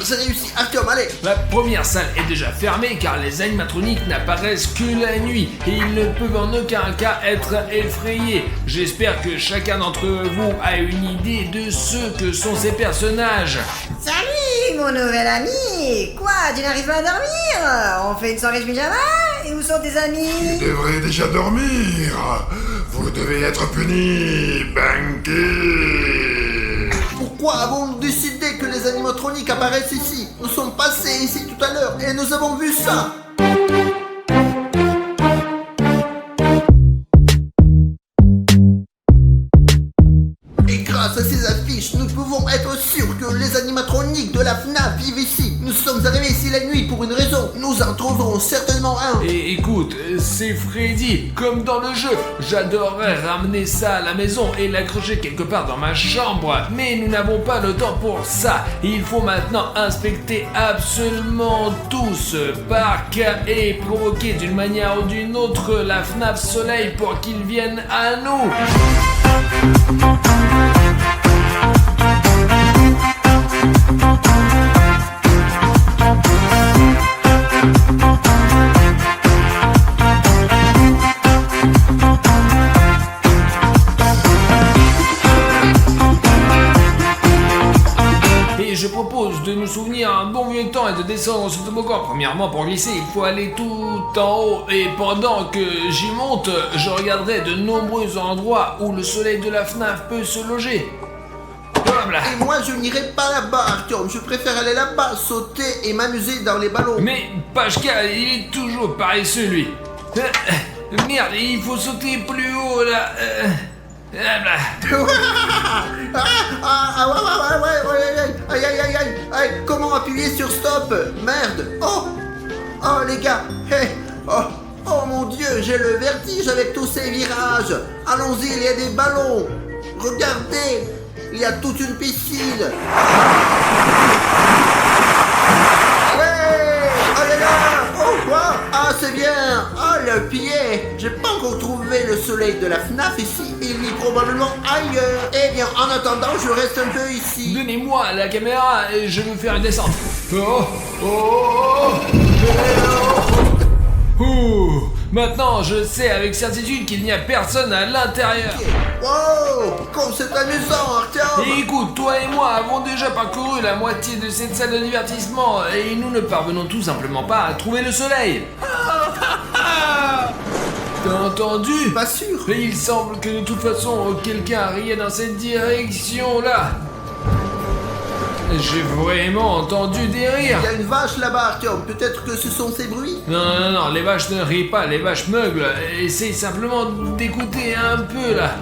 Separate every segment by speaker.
Speaker 1: j'ai réussi. Artyom, allez.
Speaker 2: La première salle est déjà fermée car les animatroniques n'apparaissent que la nuit et ils ne peuvent en aucun cas être effrayés. J'espère que chacun d'entre vous a une idée de ce que sont ces personnages.
Speaker 3: Salut mon nouvel ami. Quoi, tu n'arrives pas à dormir? On fait une soirée pyjama? Et où sont tes amis?
Speaker 4: Vous devrez déjà dormir. Vous devez être puni, Banky.
Speaker 1: Pourquoi avons-nous décidé que les animatroniques apparaissent ici? Nous sommes passés ici tout à l'heure et nous avons vu ça. Et grâce à ces affiches, nous pouvons être sûrs que les animatroniques de la FNAF vivent ici. Nous sommes arrivés ici la nuit pour une raison. Nous en trouverons certainement un.
Speaker 2: Et écoute, c'est Freddy, comme dans le jeu. J'adorerais ramener ça à la maison et l'accrocher quelque part dans ma chambre. Mais nous n'avons pas le temps pour ça. Il faut maintenant inspecter absolument tout ce parc et provoquer d'une manière ou d'une autre la FNAF Soleil pour qu'ils viennent à nous. Et je propose de nous souvenir un bon vieux temps et de descendre sur le toboggan. Premièrement, pour glisser, il faut aller tout en haut. Et pendant que j'y monte, je regarderai de nombreux endroits où le soleil de la FNAF peut se loger. Voilà.
Speaker 1: Et moi, je n'irai pas là-bas, Artyom. Je préfère aller là-bas, sauter et m'amuser dans les ballons.
Speaker 2: Mais Pachka, il est toujours paresseux, lui. Merde, il faut sauter plus haut, là.
Speaker 1: Ouais, aïe, aïe, aïe, aïe, aïe, comment appuyer sur stop? Merde. Oh, les gars, oh mon Dieu, j'ai le vertige avec tous ces virages. Allons-y, il y a des ballons. Regardez, il y a toute une piscine. Oh quoi? Ah c'est bien. Ah le pied. J'ai pas encore trouvé le soleil de la FNAF ici. Il vit probablement ailleurs. Eh bien en attendant je reste un peu ici.
Speaker 2: Donnez-moi la caméra et je vais faire une descente. Maintenant, je sais avec certitude qu'il n'y a personne à l'intérieur.
Speaker 1: Wow, comme c'est amusant, Artyom.
Speaker 2: Et écoute, toi et moi avons déjà parcouru la moitié de cette salle de divertissement et nous ne parvenons tout simplement pas à trouver le soleil. T'as entendu?
Speaker 1: Pas sûr.
Speaker 2: Mais il semble que de toute façon, quelqu'un riait dans cette direction-là. J'ai vraiment entendu des rires.
Speaker 1: Il y a une vache là-bas, Artyom. Peut-être que ce sont ces bruits.
Speaker 2: Non, les vaches ne rient pas, les vaches meuglent. Essaye simplement d'écouter un peu là.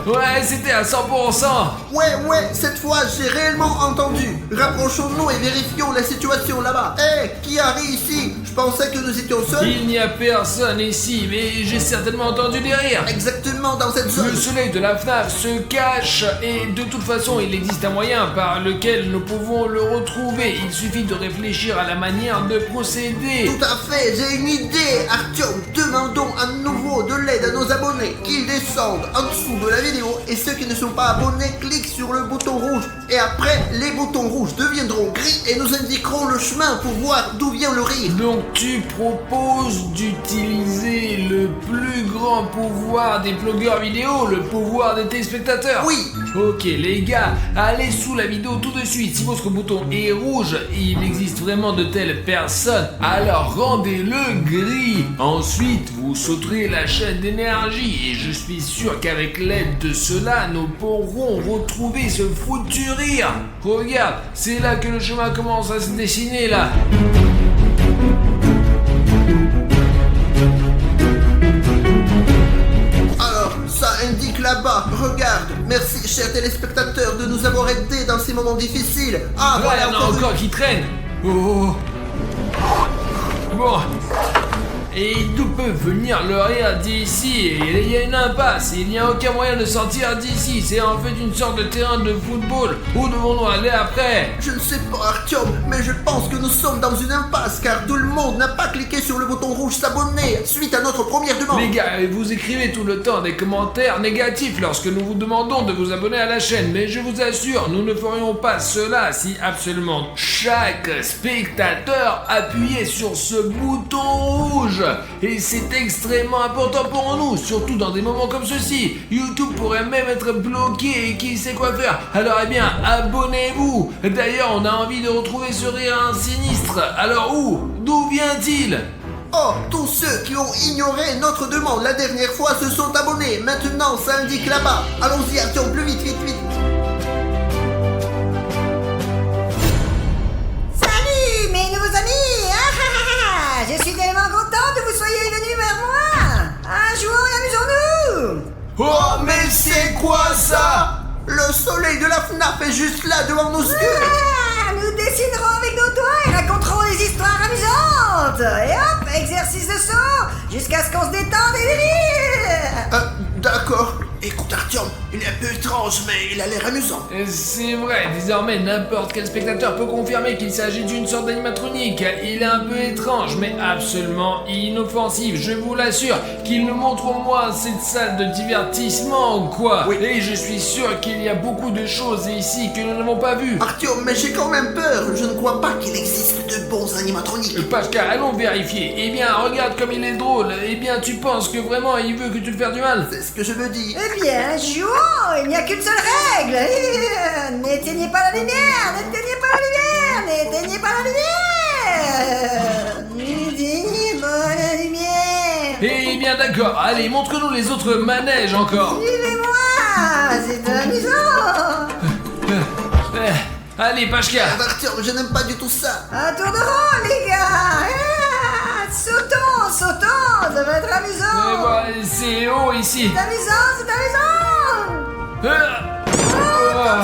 Speaker 2: Ouais, c'était à 100%.
Speaker 1: Ouais, cette fois j'ai réellement entendu. Rapprochons-nous et vérifions la situation là-bas. Qui arrive ici? Je pensais que nous étions seuls.
Speaker 2: Il n'y a personne ici, mais j'ai certainement entendu des rires.
Speaker 1: Exactement dans cette zone.
Speaker 2: Le soleil de la FNAF se cache et de toute façon il existe un moyen par lequel nous pouvons le retrouver. Il suffit de réfléchir à la manière de procéder.
Speaker 1: Tout à fait, j'ai une idée, Artyom. Demandons à nouveau de l'aide à nos abonnés. Qu'ils descendent en dessous de la vidéo et ceux qui ne sont pas abonnés cliquent sur le bouton rouge. Et après, les boutons rouges deviendront gris et nous indiqueront le chemin pour voir d'où vient le rire.
Speaker 2: Donc tu proposes d'utiliser le plus grand pouvoir des blogueurs vidéo, le pouvoir des téléspectateurs?
Speaker 1: Oui.
Speaker 2: Ok les gars, allez sous la vidéo tout de suite. Si votre bouton est rouge, il existe vraiment de telles personnes, alors rendez-le gris. Ensuite, vous sauterez la chaîne d'énergie et je suis sûr qu'avec l'aide de cela, nous pourrons retrouver ce foutu rire. Regarde, c'est là que le chemin commence à se dessiner là.
Speaker 1: Alors, ça indique là-bas. Regarde. Merci, chers téléspectateurs, de nous avoir aidés dans ces moments difficiles. Ah, voilà
Speaker 2: encore qui traîne. Oh. Bon. et d'où peut venir le rire d'ici? Et il y a une impasse, il n'y a aucun moyen de sortir d'ici. C'est en fait une sorte de terrain de football. Où devons-nous aller après?
Speaker 1: Je ne sais pas, Artyom, mais je pense que nous sommes dans une impasse car tout le monde n'a pas cliqué sur le bouton rouge s'abonner suite à notre première demande.
Speaker 2: Les gars, vous écrivez tout le temps des commentaires négatifs lorsque nous vous demandons de vous abonner à la chaîne, mais je vous assure, nous ne ferions pas cela si absolument chaque spectateur appuyait sur ce bouton rouge. Et c'est extrêmement important pour nous, surtout dans des moments comme ceci. YouTube pourrait même être bloqué et qui sait quoi faire. Alors eh bien, abonnez-vous. D'ailleurs, on a envie de retrouver ce rire sinistre. Alors où? D'où vient-il?
Speaker 1: Oh, tous ceux qui ont ignoré notre demande la dernière fois se sont abonnés. Maintenant, ça indique là-bas. Allons-y, Artyom, plus vite, vite, vite.
Speaker 3: Salut mes nouveaux amis. Je suis tellement content que vous soyez venus vers moi. Jouons et amusons-nous.
Speaker 1: Oh, mais c'est quoi ça? Le soleil de la FNAF est juste là devant nos yeux.
Speaker 3: Nous dessinerons avec nos doigts et raconterons des histoires amusantes. Et hop, exercice de saut, jusqu'à ce qu'on se détende et délire.
Speaker 1: D'accord. Écoute, Artyom, il est un peu étrange, mais il a l'air amusant.
Speaker 2: C'est vrai, désormais n'importe quel spectateur peut confirmer qu'il s'agit d'une sorte d'animatronique. Il est un peu étrange, mais absolument inoffensif. Je vous l'assure qu'il nous montre au moins cette salle de divertissement, quoi.
Speaker 1: Oui.
Speaker 2: Et je suis sûr qu'il y a beaucoup de choses ici que nous n'avons pas vues.
Speaker 1: Artyom, mais j'ai quand même peur. Je ne crois pas qu'il existe de bons animatroniques.
Speaker 2: Pascal, allons vérifier. Eh bien, regarde comme il est drôle. Eh bien, tu penses que vraiment il veut que tu le fasses du mal?
Speaker 1: C'est ce que je me dis.
Speaker 3: Eh bien, jouons. Il n'y a qu'une seule règle. N'éteignez pas la lumière. N'éteignez pas la lumière. N'éteignez pas la lumière. N'éteignez pas la lumière.
Speaker 2: Eh bien, d'accord. Allez, montre-nous les autres manèges encore.
Speaker 3: Suivez-moi. C'est amusant.
Speaker 2: Allez, Pashka.
Speaker 1: Artyom, je n'aime pas du tout ça.
Speaker 3: Un tour de rôle, les gars. Sautons, sautons. Ça va être amusant.
Speaker 2: Bah, c'est haut ici.
Speaker 3: C'est amusant, c'est amusant.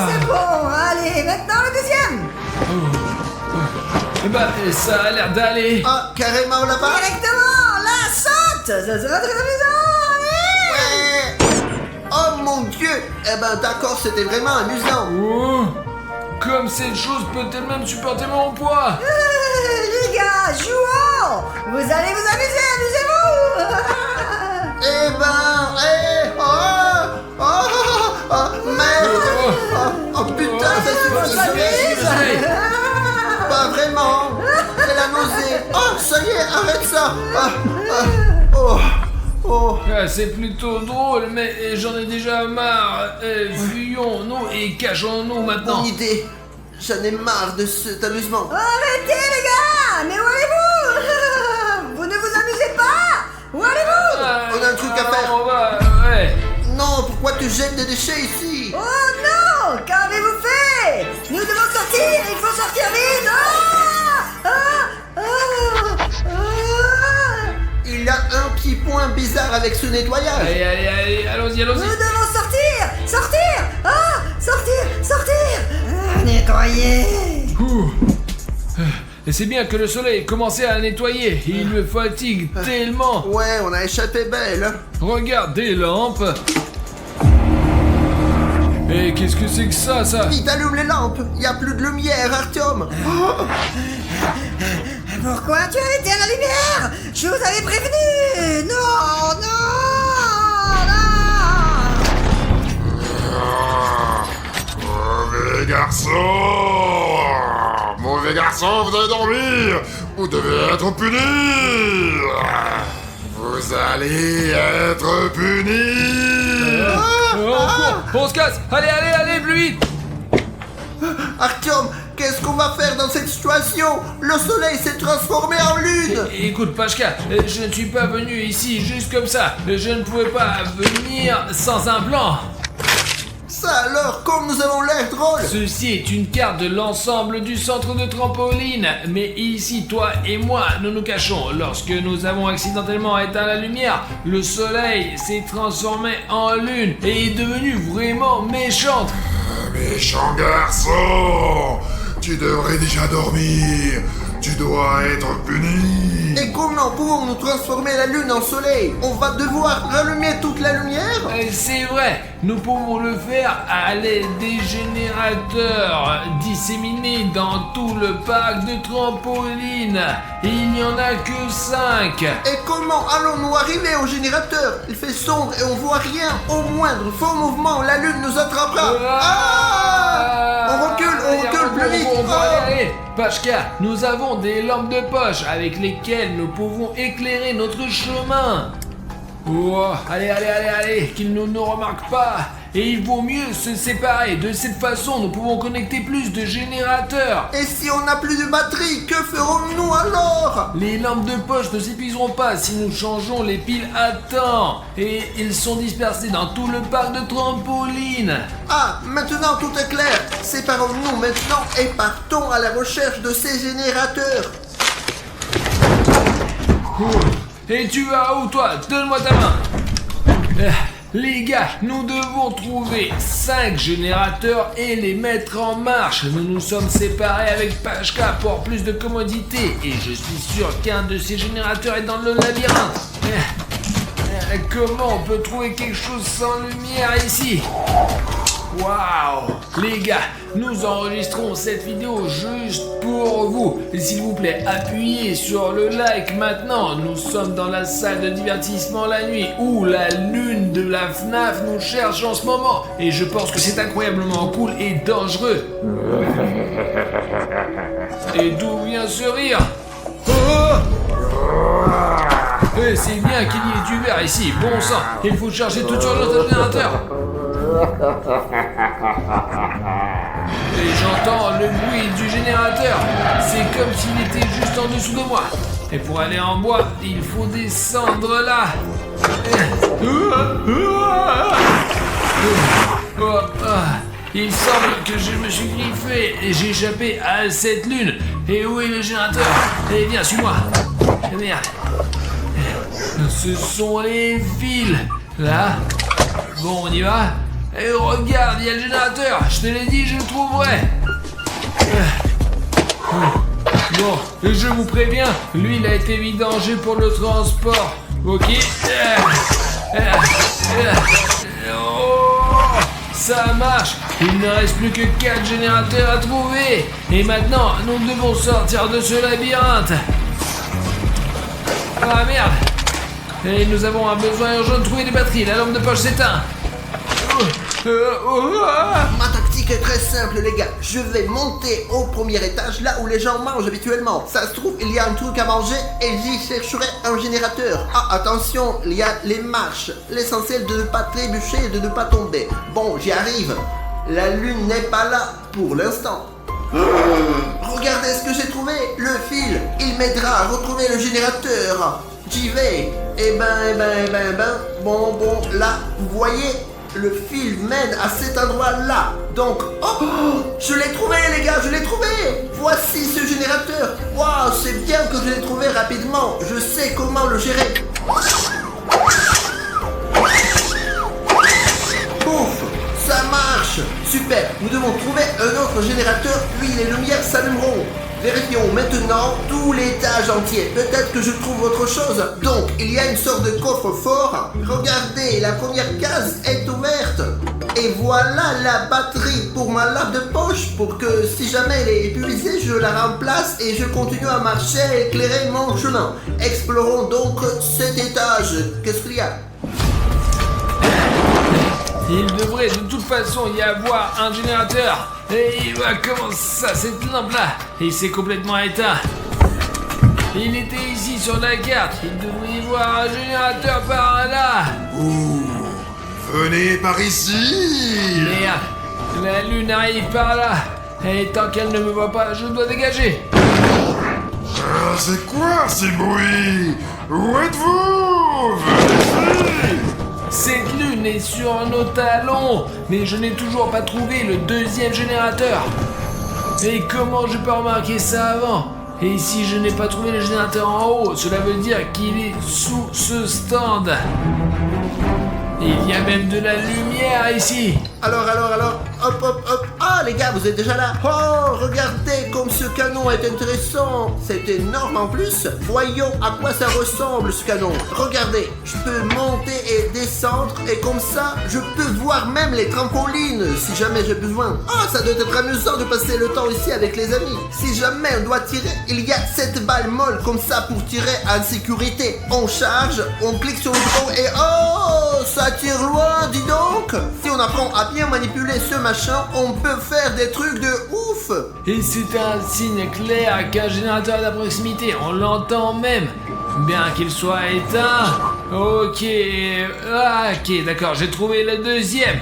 Speaker 3: C'est bon. Allez, maintenant le deuxième.
Speaker 2: Bah, ça a l'air d'aller.
Speaker 1: Ah, carrément là-bas.
Speaker 3: Directement, là, saute. Ça sera très amusant. Allez.
Speaker 1: Ouais. Oh mon Dieu. Eh ben d'accord, c'était vraiment amusant.
Speaker 2: Oh, comme cette chose peut-elle même supporter mon poids?
Speaker 3: Les gars, jouons. Vous allez vous amuser, amusez-vous.
Speaker 1: Eh ben, merde. Oh putain, ça suffit. Pas vraiment. C'est la nausée. Oh, ça y est, arrête ça. Oh.
Speaker 2: Ah, c'est plutôt drôle, mais j'en ai déjà marre. Fuyons-nous et cachons-nous maintenant.
Speaker 1: Bonne idée. J'en ai marre de cet amusement.
Speaker 3: Arrêtez, les gars. Mais où allez-vous? Vous ne vous amusez pas? Où allez-vous?
Speaker 1: On a un truc à faire.
Speaker 2: On va, ouais.
Speaker 1: Non, pourquoi tu jettes des déchets ici?
Speaker 3: Oh non! Qu'avez-vous fait? Nous devons sortir! Il faut sortir vite!
Speaker 1: Il a un petit point bizarre avec ce nettoyage.
Speaker 2: Allez, allons-y.
Speaker 3: Nous devons sortir! Sortir! Nettoyer!
Speaker 2: Ouh. Et c'est bien que le soleil commençait à nettoyer. Il me fatigue tellement.
Speaker 1: Ouais, on a échappé belle.
Speaker 2: Regarde des lampes. Et qu'est-ce que c'est que ça?
Speaker 1: Vite, allume les lampes. Il n'y a plus de lumière, Artyom.
Speaker 3: Pourquoi tu as été à la lumière? Je vous avais prévenu! Non!
Speaker 4: Mauvais garçon, vous allez dormir. Vous devez être punis. Vous allez être punis.
Speaker 2: On se casse. Allez, plus vite.
Speaker 1: Artyom, qu'est-ce qu'on va faire dans cette situation? Le soleil s'est transformé en lune.
Speaker 2: Écoute, Pashka, je ne suis pas venu ici juste comme ça. Je ne pouvais pas venir sans un plan.
Speaker 1: Ça alors, comme nous avons l'air drôle.
Speaker 2: Ceci est une carte de l'ensemble du centre de trampoline. Mais ici, toi et moi, nous nous cachons. Lorsque nous avons accidentellement éteint la lumière, le soleil s'est transformé en lune et est devenu vraiment méchante.
Speaker 4: Méchant garçon, tu devrais déjà dormir. Tu dois être puni.
Speaker 1: Et comment pouvons-nous transformer la lune en soleil? On va devoir rallumer toute la lumière?
Speaker 2: C'est vrai, nous pouvons le faire à l'aide des générateurs disséminés dans tout le parc de trampoline. Il n'y en a que 5.
Speaker 1: Et comment allons-nous arriver au générateur? Il fait sombre et on voit rien. Au moindre faux mouvement, la lune nous attrapera. On recule plus vite.
Speaker 2: Allez, Pachka, nous avons des lampes de poche avec lesquelles nous pouvons éclairer notre chemin. Oh, allez, qu'ils ne nous remarquent pas. Et il vaut mieux se séparer. De cette façon, nous pouvons connecter plus de générateurs.
Speaker 1: Et si on n'a plus de batterie, que ferons-nous alors?
Speaker 2: Les lampes de poche ne s'épuiseront pas si nous changeons les piles à temps. Et ils sont dispersés dans tout le parc de trampoline.
Speaker 1: Ah, maintenant tout est clair. Séparons-nous maintenant et partons à la recherche de ces générateurs.
Speaker 2: Et tu vas où toi? Donne-moi ta main. Les gars, nous devons trouver 5 générateurs et les mettre en marche. Nous nous sommes séparés avec Pachka pour plus de commodité. Et je suis sûr qu'un de ces générateurs est dans le labyrinthe. Comment on peut trouver quelque chose sans lumière ici? Waouh! Les gars, nous enregistrons cette vidéo juste pour vous. S'il vous plaît, appuyez sur le like maintenant. Nous sommes dans la salle de divertissement la nuit où la lune de la FNAF nous cherche en ce moment. Et je pense que c'est incroyablement cool et dangereux. Et d'où vient ce rire? Et c'est bien qu'il y ait du verre ici. Bon sang, il faut charger tout sur notre générateur. Et j'entends le bruit du générateur. C'est comme s'il était juste en dessous de moi. Et pour aller en bois, il faut descendre là. Il semble que je me suis griffé et j'ai échappé à cette lune. Et où est le générateur? Eh bien, suis-moi. Merde. Ce sont les fils. Là. Bon, on y va. Et regarde, il y a le générateur. Je te l'ai dit, je le trouverai. Bon, je vous préviens, lui, il a été vidangé pour le transport. Ok. Oh, ça marche. Il ne reste plus que 4 générateurs à trouver. Et maintenant, nous devons sortir de ce labyrinthe. Ah merde. Et nous avons un besoin urgent de trouver des batteries. La lampe de poche s'éteint.
Speaker 1: Ma tactique est très simple les gars. Je vais monter au premier étage là où les gens mangent habituellement. Ça se trouve il y a un truc à manger et j'y chercherai un générateur. Ah attention, il y a les marches. L'essentiel de ne pas trébucher et de ne pas tomber. Bon, j'y arrive. La lune n'est pas là pour l'instant. Regardez ce que j'ai trouvé. Le fil, il m'aidera à retrouver le générateur. J'y vais. Bon, là, vous voyez, le fil mène à cet endroit-là. Donc, je l'ai trouvé, les gars, je l'ai trouvé. Voici ce générateur. Waouh, c'est bien que je l'ai trouvé rapidement. Je sais comment le gérer. Ouf, ça marche. Super, nous devons trouver un autre générateur, puis les lumières s'allumeront. Vérifions maintenant tout l'étage entier. Peut-être que je trouve autre chose. Donc, il y a une sorte de coffre-fort. Regardez, la première case est ouverte. Et voilà la batterie pour ma lampe de poche pour que si jamais elle est épuisée, je la remplace et je continue à marcher et éclairer mon chemin. Explorons donc cet étage. Qu'est-ce qu'il y a ?
Speaker 2: Il devrait de toute façon y avoir un générateur. Et comment ça, cette lampe-là? Il s'est complètement éteint. Il était ici sur la carte. Il devrait y avoir un générateur par là.
Speaker 4: Ouh, venez par ici.
Speaker 2: Merde, la lune arrive par là. Et tant qu'elle ne me voit pas, je dois dégager.
Speaker 4: C'est quoi ces bruits? Où êtes-vous? Venez.
Speaker 2: Cette lune est sur nos talons, mais je n'ai toujours pas trouvé le deuxième générateur. Et comment je peux remarquer ça avant? Et si je n'ai pas trouvé le générateur en haut, cela veut dire qu'il est sous ce stand. Il y a même de la lumière ici.
Speaker 1: Alors, hop. Ah, les gars, vous êtes déjà là? Oh, regardez comme ce canon est intéressant. C'est énorme en plus. Voyons à quoi ça ressemble ce canon. Regardez, je peux monter et descendre et comme ça, je peux voir même les trampolines si jamais j'ai besoin. Oh, ça doit être amusant de passer le temps ici avec les amis. Si jamais on doit tirer, il y a cette balle molle comme ça pour tirer en sécurité. On charge, on clique sur le bouton et oh, ça tire loin, dis donc. Si on apprend à bien manipuler ce machin, on peut faire des trucs de ouf.
Speaker 2: Et c'est un signe clair qu'un générateur est à proximité, on l'entend même, bien qu'il soit éteint. Ok, ok, d'accord, j'ai trouvé le deuxième.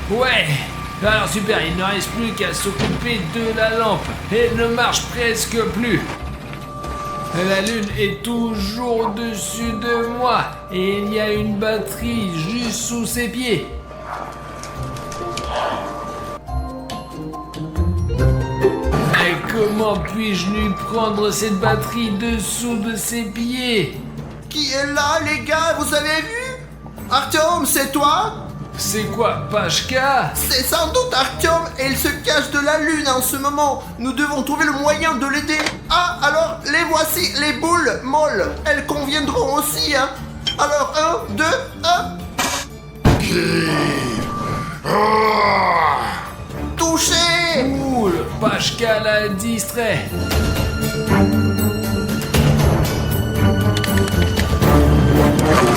Speaker 2: Ouais. Alors super, il ne reste plus qu'à s'occuper de la lampe. Elle ne marche presque plus. La lune est toujours au-dessus de moi et il y a une batterie juste sous ses pieds. Mais comment puis-je lui prendre cette batterie dessous de ses pieds?
Speaker 1: Qui est là, les gars? Vous avez vu? Artyom, c'est toi?
Speaker 2: C'est quoi, Pashka?
Speaker 1: C'est sans doute Artyom et il se cache de la lune en ce moment. Nous devons trouver le moyen de l'aider. Ah, alors, les voici, les boules molles. Elles conviendront aussi, hein. Alors, 1, 2, hop. Touché.
Speaker 2: Cool, Pashka l'a distrait.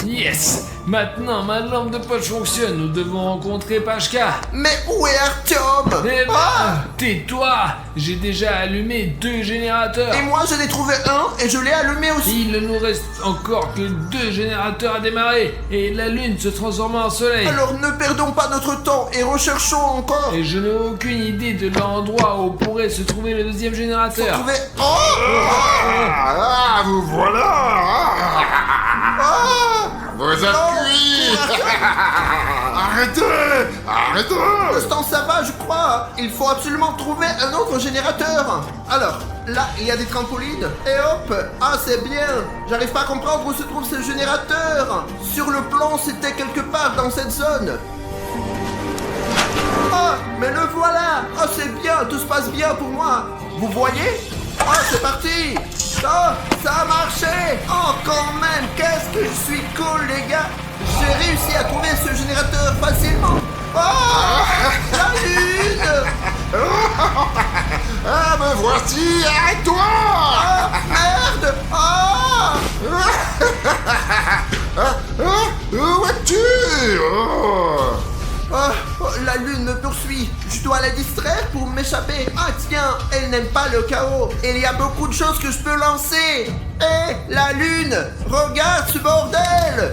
Speaker 2: Yes! Maintenant, ma lampe de poche fonctionne. Nous devons rencontrer Pashka.
Speaker 1: Mais où est Artyom?
Speaker 2: Eh ben,
Speaker 1: Ah.
Speaker 2: tais-toi! J'ai déjà allumé 2 générateurs.
Speaker 1: Et moi, j'en ai trouvé un et je l'ai allumé aussi.
Speaker 2: Il ne nous reste encore que 2 générateurs à démarrer. Et la lune se transforme en soleil.
Speaker 1: Alors, ne perdons pas notre temps et recherchons encore.
Speaker 2: Et je n'ai aucune idée de l'endroit où pourrait se trouver le deuxième générateur.
Speaker 1: Trouver... Oh.
Speaker 4: Ah, vous voilà.
Speaker 1: Ah.
Speaker 4: Vous êtes
Speaker 1: Non.
Speaker 4: cuits. Arrêtez. Arrêtez.
Speaker 1: Constant, ça va, je crois. Il faut absolument trouver un autre générateur. Alors, là, il y a des trampolines. Et hop. Ah, c'est bien. J'arrive pas à comprendre où se trouve ce générateur. Sur le plan, c'était quelque part dans cette zone. Ah, mais le voilà. Ah, c'est bien. Tout se passe bien pour moi. Vous voyez? Ah, c'est parti. Ah, ça a marché. Oh, quand même. Qu'est-ce que je suis cool, les gars. J'ai réussi à trouver ce générateur facilement. Oh, la lune.
Speaker 4: Ah, me voici. Arrête-toi.
Speaker 1: Ah, merde. Ah.
Speaker 4: Où es-tu?
Speaker 1: Ah, oh, la lune me poursuit. Je dois la distraire pour m'échapper. Ah tiens, elle n'aime pas le chaos. Il y a beaucoup de choses que je peux lancer. Hé, la lune, regarde ce bordel.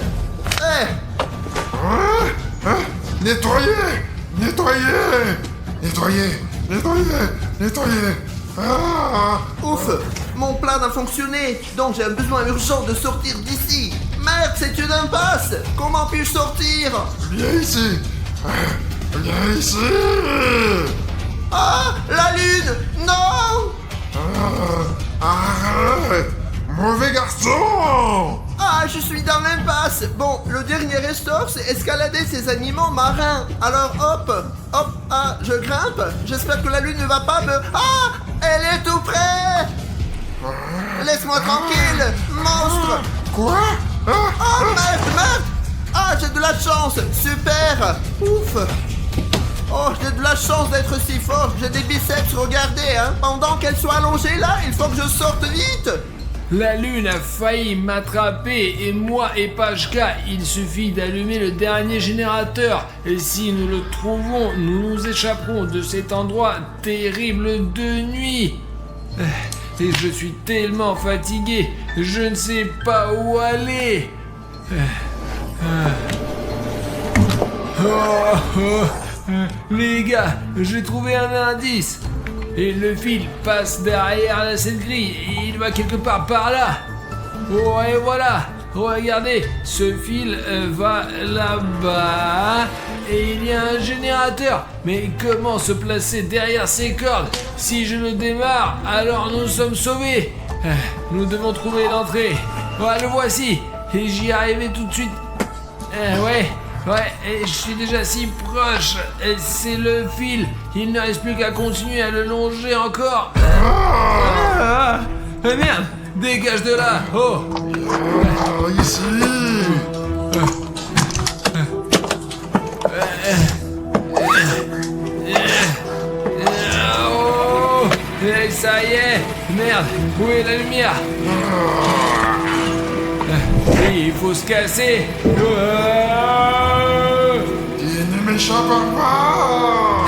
Speaker 4: Nettoyer. Nettoyer. Nettoyer. Nettoyer. Nettoyer. Ah.
Speaker 1: Ouf, mon plan a fonctionné. Donc j'ai un besoin urgent de sortir d'ici. Merde, c'est une impasse. Comment puis-je sortir?
Speaker 4: Viens ici. Viens ici.
Speaker 1: Ah, la lune. Non.
Speaker 4: Arrête. Mauvais garçon.
Speaker 1: Ah, je suis dans l'impasse. Bon, le dernier ressort, c'est escalader ces animaux marins. Alors, hop, hop, ah, je grimpe. J'espère que la lune ne va pas me... Ah, elle est tout près. Laisse-moi tranquille, monstre.
Speaker 4: Quoi?
Speaker 1: Ah, merde. Ah, j'ai de la chance. Super. Ouf. Oh, j'ai de la chance d'être si fort. J'ai des biceps, regardez, hein. Pendant qu'elle soit allongée là, il faut que je sorte vite.
Speaker 2: La lune a failli m'attraper et moi et Pashka, il suffit d'allumer le dernier générateur. Et si nous le trouvons, nous nous échapperons de cet endroit terrible de nuit. Et je suis tellement fatigué, je ne sais pas où aller. Les gars, j'ai trouvé un indice. Et le fil passe derrière cette grille et il va quelque part par là. Oh, et voilà. Regardez, ce fil va là-bas et il y a un générateur. Mais comment se placer derrière ces cordes? Si je le démarre, alors nous sommes sauvés. Nous devons trouver l'entrée. Voilà, le voici. Et j'y arriverai tout de suite. Ouais, et je suis déjà si proche. C'est le fil. Il ne reste plus qu'à continuer à le longer encore. Merde, dégage de là. Oh.
Speaker 4: Ici.
Speaker 2: Oh, et ça y est. Merde, où est la lumière? Il faut se casser.
Speaker 4: Il ne m'échappe pas.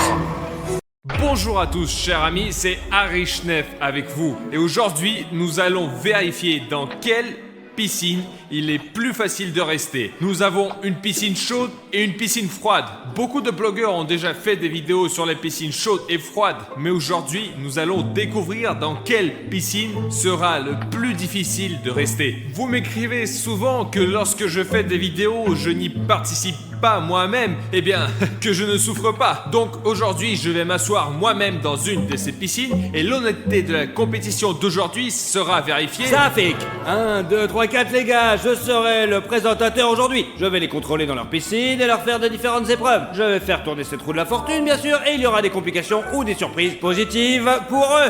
Speaker 5: Bonjour à tous chers amis, c'est Harry Schneff avec vous et aujourd'hui nous allons vérifier dans quelle piscine il est plus facile de rester. Nous avons une piscine chaude et une piscine froide. Beaucoup de blogueurs ont déjà fait des vidéos sur les piscines chaudes et froides, mais aujourd'hui nous allons découvrir dans quelle piscine sera le plus difficile de rester. Vous m'écrivez souvent que lorsque je fais des vidéos, je n'y participe pas moi-même, eh bien, que je ne souffre pas. Donc aujourd'hui, je vais m'asseoir moi-même dans une de ces piscines et l'honnêteté de la compétition d'aujourd'hui sera vérifiée.
Speaker 6: Ça fait 1, 2, 3, 4 les gars, je serai le présentateur aujourd'hui. Je vais les contrôler dans leur piscine et leur faire de différentes épreuves. Je vais faire tourner cette roue de la fortune bien sûr et il y aura des complications ou des surprises positives pour eux.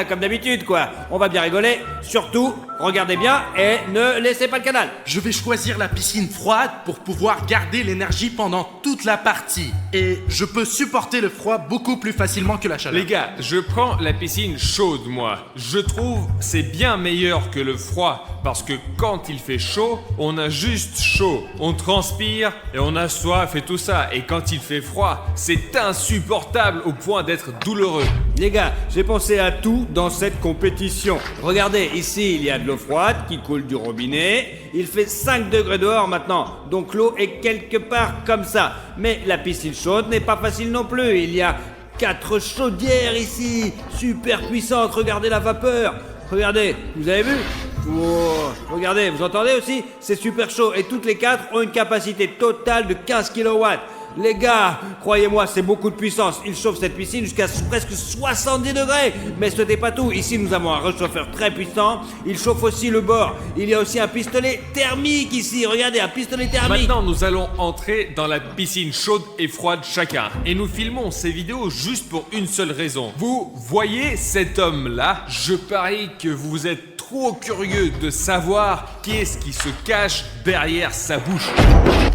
Speaker 6: Comme d'habitude quoi, on va bien rigoler. Surtout, regardez bien et ne laissez pas le canal.
Speaker 7: Je vais choisir la piscine froide pour pouvoir garder l'énergie pendant toute la partie. Et je peux supporter le froid beaucoup plus facilement que la chaleur.
Speaker 5: Les gars, je prends la piscine chaude moi. Je trouve c'est bien meilleur que le froid parce que quand il fait chaud, on a juste chaud. On transpire et on a soif et tout ça. Et quand il fait froid, c'est insupportable au point d'être douloureux.
Speaker 6: Les gars, j'ai pensé à tout dans cette compétition. Regardez, ici il y a de l'eau froide qui coule du robinet. Il fait 5 degrés dehors maintenant, donc l'eau est quelque part comme ça. Mais la piscine chaude n'est pas facile non plus. Il y a 4 chaudières ici, super puissantes. Regardez la vapeur. Regardez, vous avez vu? Wow. Regardez, vous entendez aussi? C'est super chaud et toutes les 4 ont une capacité totale de 15 kW. Les gars, croyez-moi, c'est beaucoup de puissance. Ils chauffent cette piscine jusqu'à presque 70 degrés. Mais ce n'est pas tout. Ici, nous avons un réchauffeur très puissant. Il chauffe aussi le bord. Il y a aussi un pistolet thermique ici. Regardez, un pistolet thermique.
Speaker 5: Maintenant, nous allons entrer dans la piscine chaude et froide chacun. Et nous filmons ces vidéos juste pour une seule raison. Vous voyez cet homme-là? Je parie que vous êtes trop curieux de savoir qui est-ce qui se cache derrière sa bouche.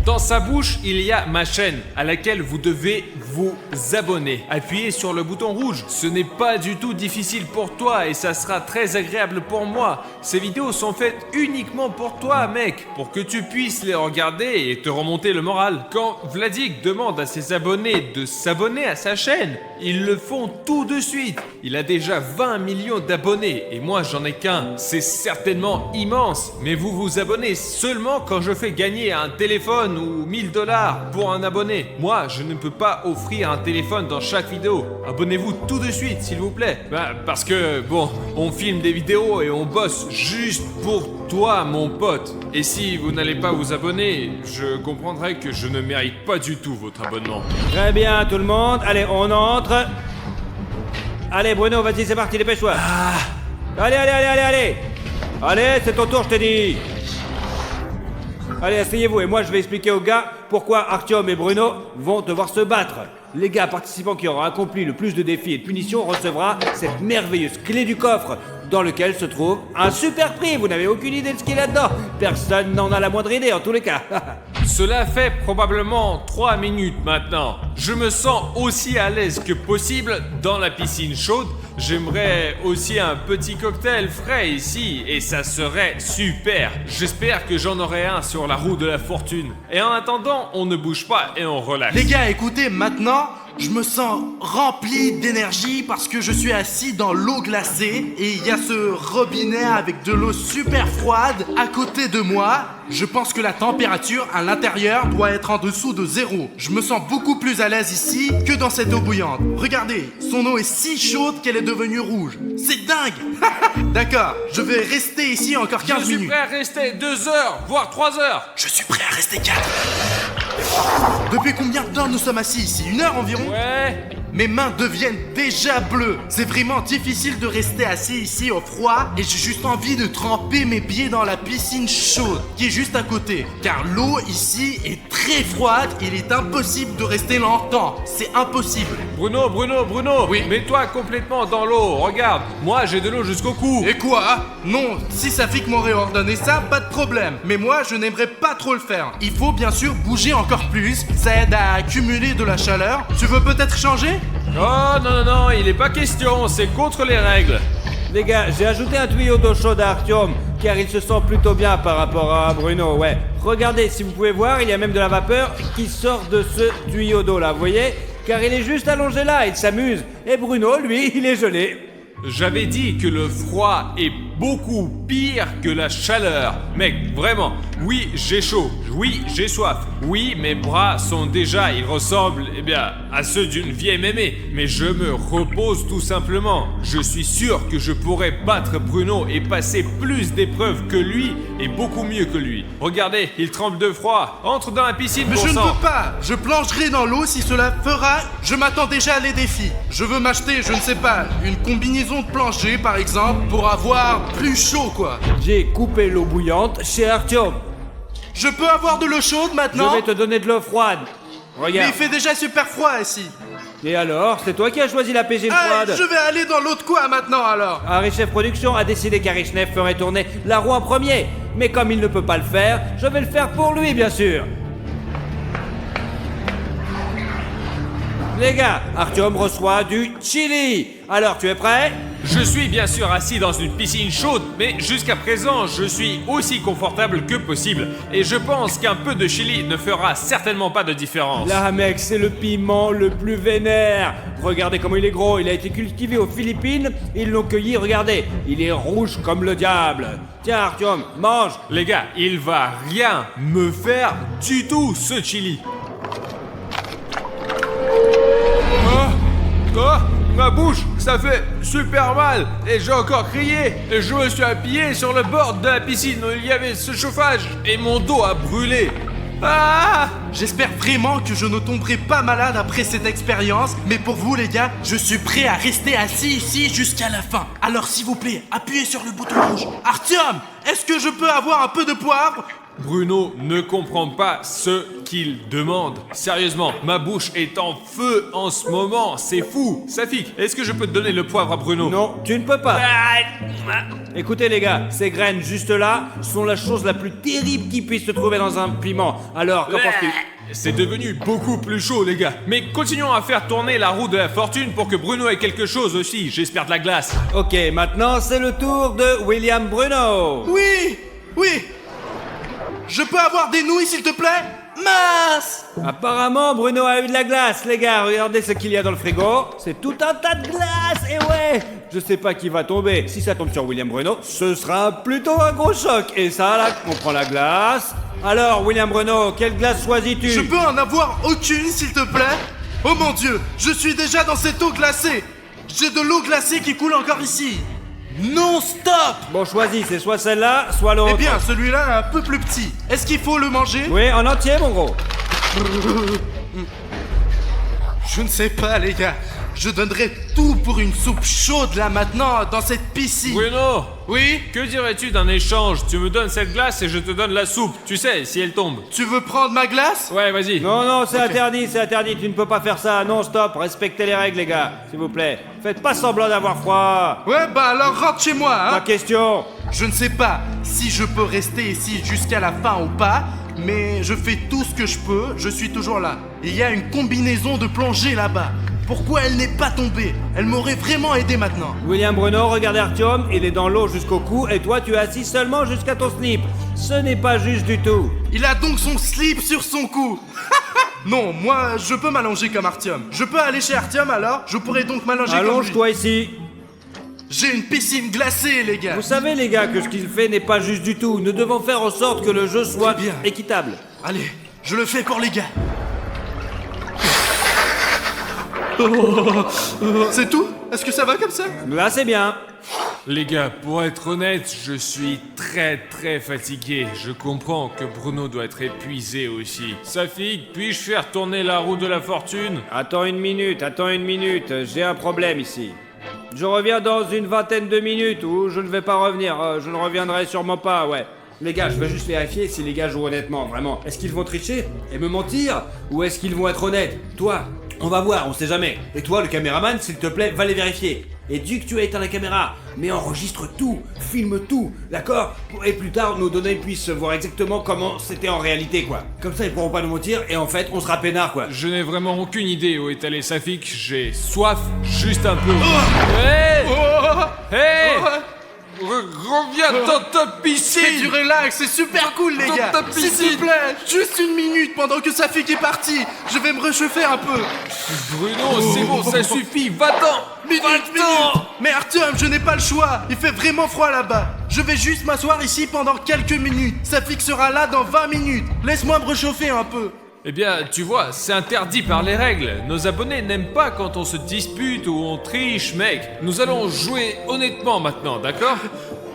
Speaker 5: Dans sa bouche, il y a ma chaîne à laquelle vous devez vous abonner. Appuyez sur le bouton rouge. Ce n'est pas du tout difficile pour toi et ça sera très agréable pour moi. Ces vidéos sont faites uniquement pour toi, mec, pour que tu puisses les regarder et te remonter le moral. Quand Vladik demande à ses abonnés de s'abonner à sa chaîne, ils le font tout de suite. Il a déjà 20 millions d'abonnés et moi j'en ai qu'un. C'est certainement immense, mais vous vous abonnez seulement quand je fais gagner un téléphone ou 1000 $ pour un abonné. Moi, je ne peux pas offrir un téléphone dans chaque vidéo. Abonnez-vous tout de suite, s'il vous plaît. Parce que, bon, on filme des vidéos et on bosse juste pour toi, mon pote. Et si vous n'allez pas vous abonner, je comprendrai que je ne mérite pas du tout votre abonnement.
Speaker 6: Très bien, tout le monde. Allez, on entre. Allez, Bruno, vas-y, c'est parti, dépêche-toi. Allez. Allez, c'est ton tour, je t'ai dit. Allez, asseyez-vous et moi je vais expliquer aux gars pourquoi Artyom et Bruno vont devoir se battre. Les gars participants qui auront accompli le plus de défis et de punitions recevra cette merveilleuse clé du coffre dans lequel se trouve un super prix. Vous n'avez aucune idée de ce qu'il y a dedans. Personne n'en a la moindre idée en tous les cas.
Speaker 5: Cela fait probablement 3 minutes maintenant. Je me sens aussi à l'aise que possible dans la piscine chaude. J'aimerais aussi un petit cocktail frais ici et ça serait super. J'espère que j'en aurai un sur la roue de la fortune. Et en attendant, on ne bouge pas et on relaxe.
Speaker 7: Les gars, écoutez, maintenant, je me sens rempli d'énergie parce que je suis assis dans l'eau glacée et il y a ce robinet avec de l'eau super froide à côté de moi. Je pense que la température à l'intérieur doit être en dessous de 0. Je me sens beaucoup plus à l'aise ici que dans cette eau bouillante. Regardez, son eau est si chaude qu'elle est devenue rouge. C'est dingue. D'accord, je vais rester ici encore 15
Speaker 5: Je suis
Speaker 7: minutes.
Speaker 5: prêt à rester 2 heures, voire 3 heures.
Speaker 7: Je suis prêt à rester 4. Depuis combien de temps nous sommes assis ici? 1 heure environ?
Speaker 5: Ouais.
Speaker 7: Mes mains deviennent déjà bleues. C'est vraiment difficile de rester assis ici au froid et j'ai juste envie de tremper mes pieds dans la piscine chaude qui est juste à côté. Car l'eau ici est très froide, il est impossible de rester longtemps. C'est impossible.
Speaker 5: Bruno,
Speaker 7: Oui.
Speaker 5: mets-toi complètement dans l'eau. Regarde, moi j'ai de l'eau jusqu'au cou.
Speaker 7: Et quoi? Non, si Safik m'aurait ordonné ça, pas de problème. Mais moi, je n'aimerais pas trop le faire. Il faut bien sûr bouger encore plus, ça aide à accumuler de la chaleur. Tu veux peut-être changer?
Speaker 5: Oh non, il est pas question, c'est contre les règles.
Speaker 6: Les gars, j'ai ajouté un tuyau d'eau chaude à Artyom, car il se sent plutôt bien par rapport à Bruno, ouais. Regardez, si vous pouvez voir, il y a même de la vapeur qui sort de ce tuyau d'eau là, vous voyez? Car il est juste allongé là, il s'amuse. Et Bruno, lui, il est gelé.
Speaker 5: J'avais dit que le froid est beaucoup pire que la chaleur. Mec, vraiment, oui, j'ai chaud, oui, j'ai soif, oui, mes bras sont déjà, ils ressemblent, eh bien, à ceux d'une vieille mémé. Mais je me repose tout simplement. Je suis sûr que je pourrais battre Bruno et passer plus d'épreuves que lui et beaucoup mieux que lui. Regardez, il tremble de froid. Entre dans la piscine,
Speaker 7: Mais
Speaker 5: bon
Speaker 7: je ne
Speaker 5: sang.
Speaker 7: veux pas. Je plongerai dans l'eau si cela fera. Je m'attends déjà à les défis. Je veux m'acheter, je ne sais pas, une combinaison de plongée par exemple pour avoir plus chaud quoi.
Speaker 6: J'ai coupé l'eau bouillante chez Artyom.
Speaker 7: Je peux avoir de l'eau chaude
Speaker 6: Je
Speaker 7: maintenant?
Speaker 6: vais te donner de l'eau froide.
Speaker 7: Mais
Speaker 6: Regarde.
Speaker 7: il fait déjà super froid ici.
Speaker 6: Et alors, c'est toi qui as choisi la piscine
Speaker 7: Ah,
Speaker 6: froide.
Speaker 7: je vais aller dans l'eau de quoi maintenant alors?
Speaker 6: Arichef Production a décidé qu'Arichef ferait tourner la roue en premier. Mais comme il ne peut pas le faire, je vais le faire pour lui, bien sûr. Les gars, Artyom reçoit du chili. Alors, tu es prêt?
Speaker 5: Je suis bien sûr assis dans une piscine chaude, mais jusqu'à présent, je suis aussi confortable que possible. Et je pense qu'un peu de chili ne fera certainement pas de différence.
Speaker 6: Là, mec, c'est le piment le plus vénère. Regardez comment il est gros. Il a été cultivé aux Philippines. Ils l'ont cueilli, regardez. Il est rouge comme le diable. Tiens, Artyom, mange.
Speaker 5: Les gars, il va rien me faire du tout, ce chili. Oh, ma bouche, ça fait super mal et j'ai encore crié et je me suis appuyé sur le bord de la piscine où il y avait ce chauffage et mon dos a brûlé. Ah!
Speaker 7: J'espère vraiment que je ne tomberai pas malade après cette expérience, mais pour vous les gars, je suis prêt à rester assis ici jusqu'à la fin. Alors s'il vous plaît, appuyez sur le bouton rouge. Artyom, est-ce que je peux avoir un peu de poivre?
Speaker 5: Bruno ne comprend pas ce qu'il demande. Sérieusement, ma bouche est en feu en ce moment, c'est fou. Safik, est-ce que je peux te donner le poivre à Bruno?
Speaker 6: Non, tu ne peux pas.
Speaker 5: Ah!
Speaker 6: Écoutez les gars, ces graines juste là sont la chose la plus terrible qui puisse se trouver dans un piment. Alors, qu'en penses-tu?
Speaker 5: C'est devenu beaucoup plus chaud, les gars. Mais continuons à faire tourner la roue de la fortune pour que Bruno ait quelque chose aussi. J'espère de la glace.
Speaker 6: Ok, maintenant c'est le tour de William Bruno.
Speaker 7: Oui, oui. Je peux avoir des nouilles s'il te plaît? Mince!
Speaker 6: Apparemment, Bruno a eu de la glace, les gars. Regardez ce qu'il y a dans le frigo. C'est tout un tas de glace. Et ouais, je sais pas qui va tomber. Si ça tombe sur William Bruno, ce sera plutôt un gros choc. Et ça, là, on prend la glace. Alors, William Bruno, quelle glace choisis-tu?
Speaker 7: Je peux en avoir aucune s'il te plaît? Oh mon dieu, je suis déjà dans cette eau glacée. J'ai de l'eau glacée qui coule encore ici. Non-stop!
Speaker 6: Bon, choisis, c'est soit celle-là, soit l'autre.
Speaker 7: Eh bien, celui-là est un peu plus petit. Est-ce qu'il faut le manger?
Speaker 6: Oui, en entier, mon gros.
Speaker 7: Je ne sais pas, les gars. Je donnerais tout pour une soupe chaude là maintenant, dans cette piscine.
Speaker 5: Bruno,
Speaker 7: Oui?
Speaker 5: que dirais-tu d'un échange? Tu me donnes cette glace et je te donne la soupe. Tu sais, si elle tombe.
Speaker 7: Tu veux prendre ma glace?
Speaker 5: Ouais, vas-y.
Speaker 6: Non, non, c'est interdit, c'est interdit. Tu ne peux pas faire ça. Non, stop. Respectez les règles, les gars. S'il vous plaît. Faites pas semblant d'avoir froid.
Speaker 7: Ouais, bah alors rentre chez moi,
Speaker 6: Pas
Speaker 7: hein.
Speaker 6: question.
Speaker 7: Je ne sais pas si je peux rester ici jusqu'à la fin ou pas, mais je fais tout ce que je peux, je suis toujours là. Il y a une combinaison de plongée là-bas. Pourquoi elle n'est pas tombée? Elle m'aurait vraiment aidé maintenant.
Speaker 6: William Bruno, regardez Artyom, il est dans l'eau jusqu'au cou et toi tu es assis seulement jusqu'à ton slip. Ce n'est pas juste du tout.
Speaker 7: Il a donc son slip sur son cou. Non, moi, je peux m'allonger comme Artyom. Je peux aller chez Artyom alors? Je pourrais donc m'allonger comme lui.
Speaker 6: Allonge-toi ici.
Speaker 7: J'ai une piscine glacée, les gars.
Speaker 6: Vous savez les gars que ce qu'il fait n'est pas juste du tout. Nous devons faire en sorte que le jeu soit
Speaker 7: Très bien.
Speaker 6: équitable.
Speaker 7: Allez, je le fais pour les gars. C'est tout? Est-ce que ça va comme ça?
Speaker 6: Là c'est bien.
Speaker 5: Les gars, pour être honnête, je suis très fatigué. Je comprends que Bruno doit être épuisé aussi. Safik, puis-je faire tourner la roue de la fortune?
Speaker 6: Attends une minute, j'ai un problème ici. Je reviens dans une vingtaine de minutes ou je ne vais pas revenir, je ne reviendrai sûrement pas, ouais. Les gars, je veux juste vérifier si les gars jouent honnêtement, vraiment. Est-ce qu'ils vont tricher et me mentir ou est-ce qu'ils vont être honnêtes? Toi, on va voir, on sait jamais. Et toi, le caméraman, s'il te plaît, va les vérifier. Et dès que tu as éteint la caméra, mais enregistre tout, filme tout, d'accord? Et plus tard, nos données puissent voir exactement comment c'était en réalité, quoi. Comme ça, ils pourront pas nous mentir et en fait, on sera peinard, quoi.
Speaker 5: Je n'ai vraiment aucune idée où est allé Safik. J'ai soif, juste un peu. Hey! Hey! Reviens dans ta
Speaker 7: C'est
Speaker 5: piscine!
Speaker 7: du relax, c'est super cool les
Speaker 5: Dans
Speaker 7: gars.
Speaker 5: ta
Speaker 7: S'il
Speaker 5: piscine.
Speaker 7: te plaît, juste une minute pendant que Safik est parti. Je vais me réchauffer un peu.
Speaker 5: Bruno, c'est bon, ça suffit, va-t'en!
Speaker 7: Minute. Mais Artyom, je n'ai pas le choix. Il fait vraiment froid là-bas. Je vais juste m'asseoir ici pendant quelques minutes. Safik sera là dans 20 minutes. Laisse-moi me réchauffer un peu.
Speaker 5: Eh bien, tu vois, c'est interdit par les règles. Nos abonnés n'aiment pas quand on se dispute ou on triche, mec. Nous allons jouer honnêtement maintenant, d'accord?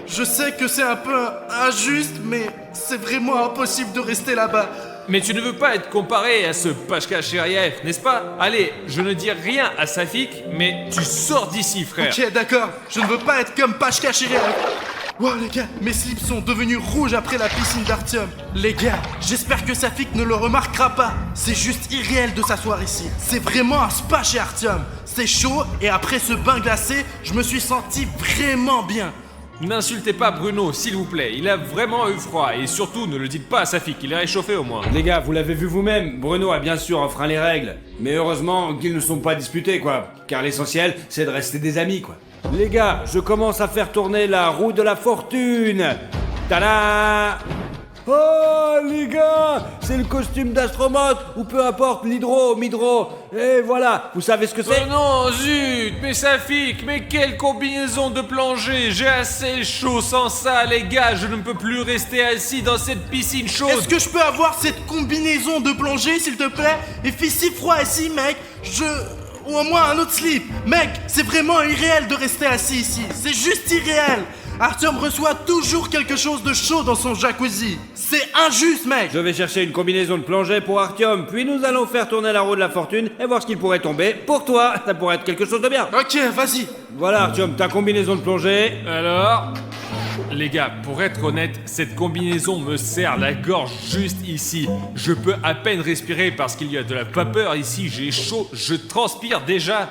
Speaker 7: Je sais que c'est un peu injuste, mais c'est vraiment impossible de rester là-bas.
Speaker 5: Mais tu ne veux pas être comparé à ce Pashka Cheriev, n'est-ce pas? Allez, je ne dis rien à Safik, mais tu sors d'ici, frère.
Speaker 7: Ok, d'accord. Je ne veux pas être comme Pashka Cheriev. Wow les gars, mes slips sont devenus rouges après la piscine d'Artyom. Les gars, j'espère que Safik ne le remarquera pas. C'est juste irréel de s'asseoir ici. C'est vraiment un spa chez Artyom. C'est chaud et après ce bain glacé, je me suis senti vraiment bien.
Speaker 5: N'insultez pas Bruno, s'il vous plaît. Il a vraiment eu froid. Et surtout, ne le dites pas à Safik, il est réchauffé au moins.
Speaker 6: Les gars, vous l'avez vu vous-même, Bruno a bien sûr enfreint les règles. Mais heureusement qu'ils ne sont pas disputés, quoi. Car l'essentiel, c'est de rester des amis, quoi. Les gars, je commence à faire tourner la roue de la fortune. Tada! Oh, les gars, c'est le costume d'astronaute, ou peu importe, midro. Et voilà, vous savez ce que c'est?
Speaker 5: Oh non, zut! Mais Safik, mais quelle combinaison de plongée! J'ai assez chaud sans ça, les gars! Je ne peux plus rester assis dans cette piscine chaude!
Speaker 7: Est-ce que je peux avoir cette combinaison de plongée, s'il te plaît? Il fait si froid ici, mec. Ou au moins un autre slip. Mec, c'est vraiment irréel de rester assis ici. C'est juste irréel. Artyom reçoit toujours quelque chose de chaud dans son jacuzzi. C'est injuste, mec.
Speaker 6: Je vais chercher une combinaison de plongée pour Artyom, puis nous allons faire tourner la roue de la fortune et voir ce qu'il pourrait tomber. Pour toi, ça pourrait être quelque chose de bien.
Speaker 7: Ok, vas-y.
Speaker 6: Voilà Artyom, ta combinaison de plongée.
Speaker 5: Alors... Les gars, pour être honnête, cette combinaison me serre la gorge juste ici. Je peux à peine respirer parce qu'il y a de la vapeur ici, j'ai chaud, je transpire déjà.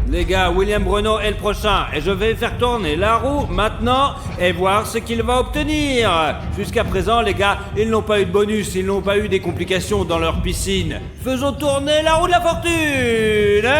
Speaker 6: Les gars, William Bruno est le prochain et je vais faire tourner la roue maintenant et voir ce qu'il va obtenir. Jusqu'à présent, les gars, ils n'ont pas eu de bonus, ils n'ont pas eu des complications dans leur piscine. Faisons tourner la roue de la fortune.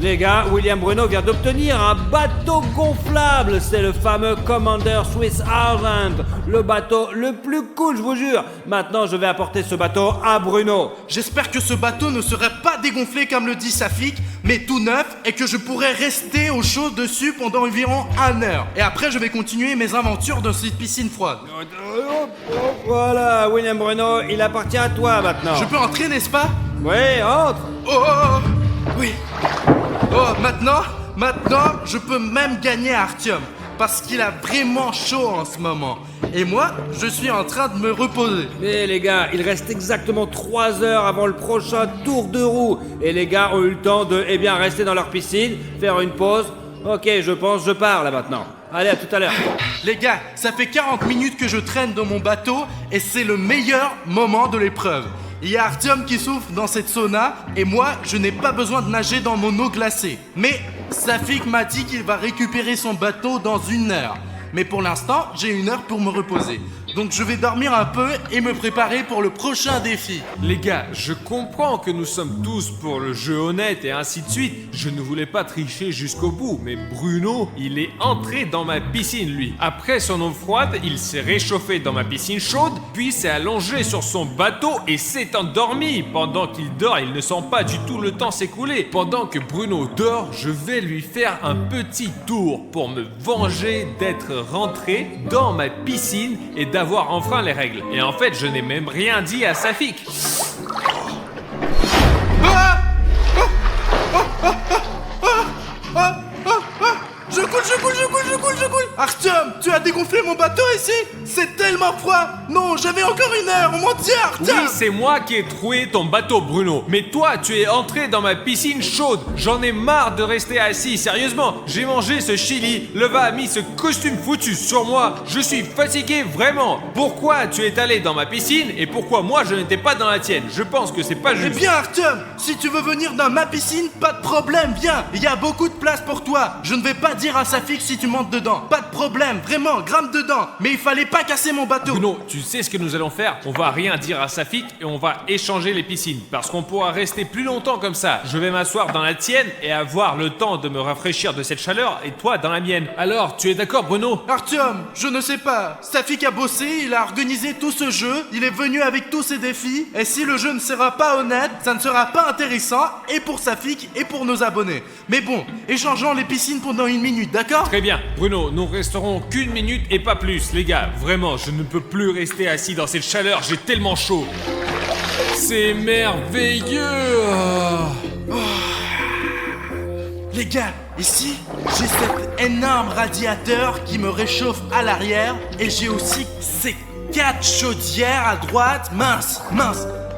Speaker 6: Les gars, William Bruno vient d'obtenir un bateau gonflable. C'est le fameux Commander Swiss Argent. Le bateau le plus cool, je vous jure. Maintenant, je vais apporter ce bateau à Bruno.
Speaker 7: J'espère que ce bateau ne serait pas dégonflé comme le dit Safik, mais tout neuf et que je pourrais rester au chaud dessus pendant environ 1 heure. Et après, je vais continuer mes aventures dans cette piscine froide.
Speaker 6: Voilà, William Bruno, il appartient à toi maintenant.
Speaker 7: Je peux entrer, n'est-ce pas?
Speaker 6: Oui, entre.
Speaker 7: Oui. Maintenant, je peux même gagner Artyom. Parce qu'il a vraiment chaud en ce moment. Et moi, je suis en train de me reposer.
Speaker 6: Mais les gars, il reste exactement 3 heures avant le prochain tour de roue. Et les gars ont eu le temps de, rester dans leur piscine, faire une pause. Ok, je pars là maintenant. Allez, à tout à l'heure.
Speaker 7: Les gars, ça fait 40 minutes que je traîne dans mon bateau et c'est le meilleur moment de l'épreuve. Il y a Artyom qui souffre dans cette sauna et moi, je n'ai pas besoin de nager dans mon eau glacée. Mais Safik m'a dit qu'il va récupérer son bateau dans 1 heure. Mais pour l'instant, j'ai 1 heure pour me reposer. Donc je vais dormir un peu et me préparer pour le prochain défi.
Speaker 5: Les gars, je comprends que nous sommes tous pour le jeu honnête et ainsi de suite. Je ne voulais pas tricher jusqu'au bout, mais Bruno, il est entré dans ma piscine, lui. Après son eau froide, il s'est réchauffé dans ma piscine chaude, puis s'est allongé sur son bateau et s'est endormi. Pendant qu'il dort, il ne sent pas du tout le temps s'écouler. Pendant que Bruno dort, je vais lui faire un petit tour pour me venger d'être rentré dans ma piscine et d'avoir enfreint les règles. Et en fait, je n'ai même rien dit à Safik.
Speaker 7: Je coule Artyom, tu as dégonflé mon bateau ici? C'est tellement froid. Non, j'avais encore une heure, on m'en tient, Artyom.
Speaker 5: Oui, c'est moi qui ai troué ton bateau, Bruno. Mais toi, tu es entré dans ma piscine chaude. J'en ai marre de rester assis, sérieusement. J'ai mangé ce chili, Leva a mis ce costume foutu sur moi. Je suis fatigué, vraiment. Pourquoi tu es allé dans ma piscine et pourquoi moi je n'étais pas dans la tienne? Je pense que c'est pas
Speaker 7: Eh
Speaker 5: juste.
Speaker 7: bien, Artyom, si tu veux venir dans ma piscine, pas de problème, viens. Il y a beaucoup de place pour toi. Je ne vais pas dire à Safik si tu montes dedans. Pas de problème, vraiment, grimpe dedans. Mais il fallait pas casser mon bateau.
Speaker 5: Bruno, tu sais ce que nous allons faire? On va rien dire à Safik et on va échanger les piscines. Parce qu'on pourra rester plus longtemps comme ça. Je vais m'asseoir dans la tienne et avoir le temps de me rafraîchir de cette chaleur et toi dans la mienne. Alors, tu es d'accord, Bruno?
Speaker 7: Artyom, je ne sais pas. Safik a bossé, il a organisé tout ce jeu, il est venu avec tous ses défis, et si le jeu ne sera pas honnête, ça ne sera pas intéressant, et pour Safik, et pour nos abonnés. Mais bon, échangeons les piscines pendant 1 minute, d'accord?
Speaker 5: Très bien, Bruno, nous resterons qu'1 minute et pas plus, les gars. Vraiment, je ne peux plus rester assis dans cette chaleur, j'ai tellement chaud. C'est merveilleux.
Speaker 7: Les gars, ici, j'ai cet énorme radiateur qui me réchauffe à l'arrière, et j'ai aussi ces 4 chaudières à droite. Mince.